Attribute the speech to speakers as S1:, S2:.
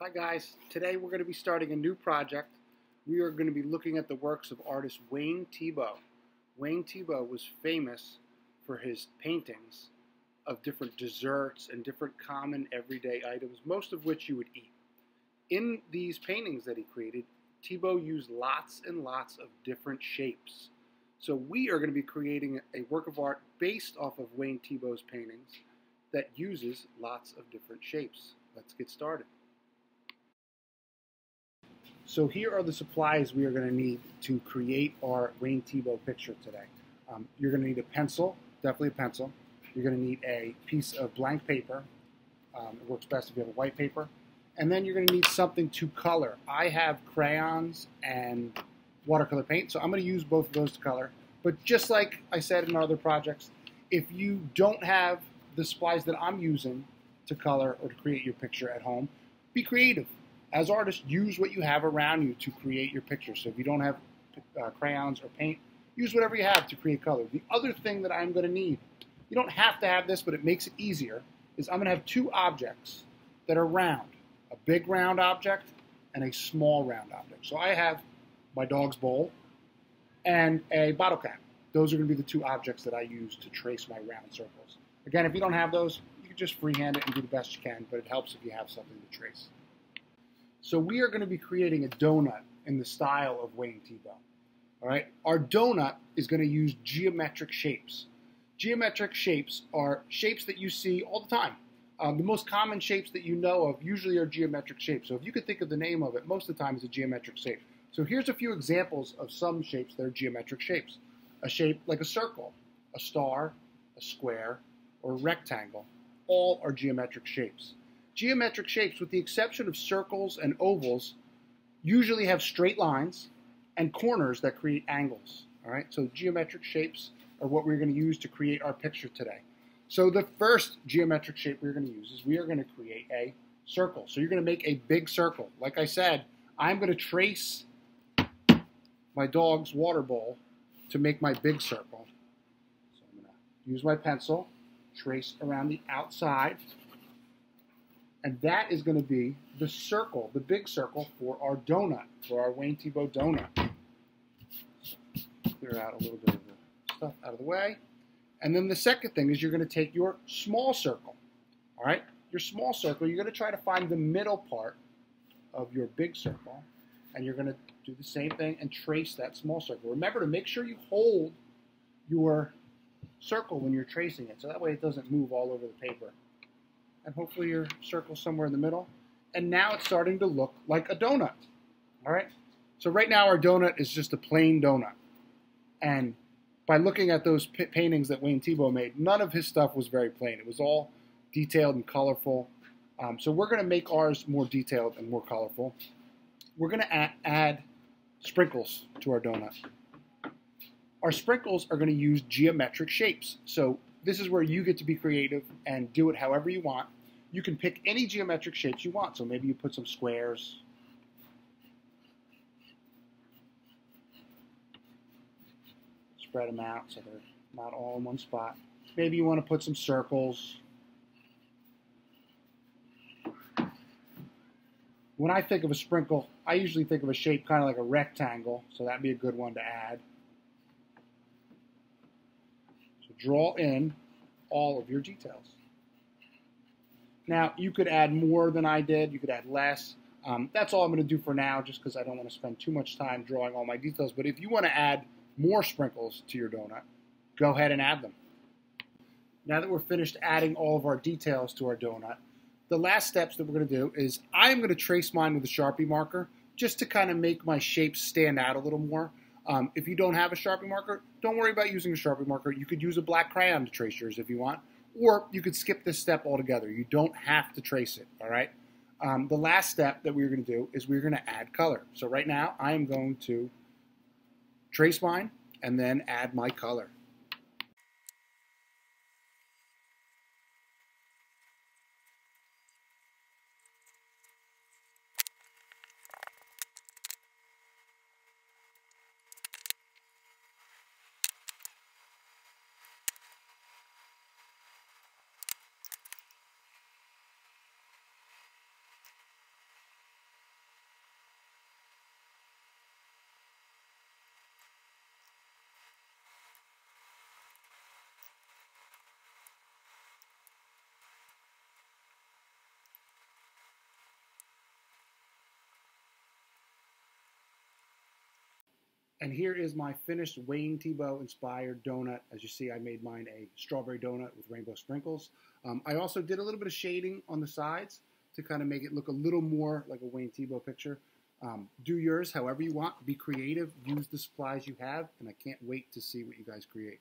S1: Hi guys, today we're going to be starting a new project. We are going to be looking at the works of artist Wayne Thiebaud. Wayne Thiebaud was famous for his paintings of different desserts and different common everyday items, most of which you would eat. In these paintings that he created, Thiebaud used lots and lots of different shapes. So we are going to be creating a work of art based off of Wayne Thiebaud's paintings that uses lots of different shapes. Let's get started. So here are the supplies we are going to need to create our Wayne Thiebaud picture today. You're going to need a pencil, definitely a pencil. You're going to need a piece of blank paper. It works best if you have a white paper. And then you're going to need something to color. I have crayons and watercolor paint, so I'm going to use both of those to color. But just like I said in our other projects, if you don't have the supplies that I'm using to color or to create your picture at home, be creative. As artists, use what you have around you to create your picture. So if you don't have crayons or paint, use whatever you have to create color. The other thing that I'm going to need, you don't have to have this, but it makes it easier, is I'm going to have two objects that are round. A big round object and a small round object. So I have my dog's bowl and a bottle cap. Those are going to be the two objects that I use to trace my round circles. Again, if you don't have those, you can just freehand it and do the best you can, but it helps if you have something to trace. So we are going to be creating a donut in the style of Wayne Thiebaud. All right, our donut is going to use geometric shapes. Geometric shapes are shapes that you see all the time. The most common shapes that you know of usually are geometric shapes. So if you could think of the name of it, most of the time it's a geometric shape. So here's a few examples of some shapes that are geometric shapes. A shape like a circle, a star, a square, or a rectangle. All are geometric shapes. Geometric shapes, with the exception of circles and ovals, usually have straight lines and corners that create angles. All right, so geometric shapes are what we're going to use to create our picture today. So the first geometric shape we're going to use is we are going to create a circle. So you're going to make a big circle. Like I said, I'm going to trace my dog's water bowl to make my big circle. So I'm going to use my pencil, trace around the outside. And that is going to be the circle, the big circle for our donut, for our Wayne Thiebaud donut. So clear out a little bit of the stuff out of the way. And then the second thing is you're going to take your small circle. All right? Your small circle, you're going to try to find the middle part of your big circle. And you're going to do the same thing and trace that small circle. Remember to make sure you hold your circle when you're tracing it, so that way it doesn't move all over the paper. And hopefully your circle's somewhere in the middle. And now it's starting to look like a donut. All right? So right now our donut is just a plain donut. And by looking at those paintings that Wayne Thiebaud made, none of his stuff was very plain. It was all detailed and colorful. So we're going to make ours more detailed and more colorful. We're going to add sprinkles to our donut. Our sprinkles are going to use geometric shapes. So this is where you get to be creative and do it however you want. You can pick any geometric shapes you want. So maybe you put some squares. Spread them out so they're not all in one spot. Maybe you want to put some circles. When I think of a sprinkle, I usually think of a shape kind of like a rectangle. So that'd be a good one to add. Draw in all of your details. Now, you could add more than I did. You could add less. That's all I'm going to do for now, just because I don't want to spend too much time drawing all my details. But if you want to add more sprinkles to your donut, go ahead and add them. Now that we're finished adding all of our details to our donut, the last steps that we're going to do is I'm going to trace mine with a Sharpie marker just to kind of make my shapes stand out a little more. If you don't have a Sharpie marker, don't worry about using a Sharpie marker. You could use a black crayon to trace yours if you want, or you could skip this step altogether. You don't have to trace it, all right? The last step that we're going to do is we're going to add color. So right now, I am going to trace mine and then add my color. And here is my finished Wayne Thiebaud inspired donut. As you see, I made mine a strawberry donut with rainbow sprinkles. I also did a little bit of shading on the sides to kind of make it look a little more like a Wayne Thiebaud picture. Do yours however you want. Be creative. Use the supplies you have. And I can't wait to see what you guys create.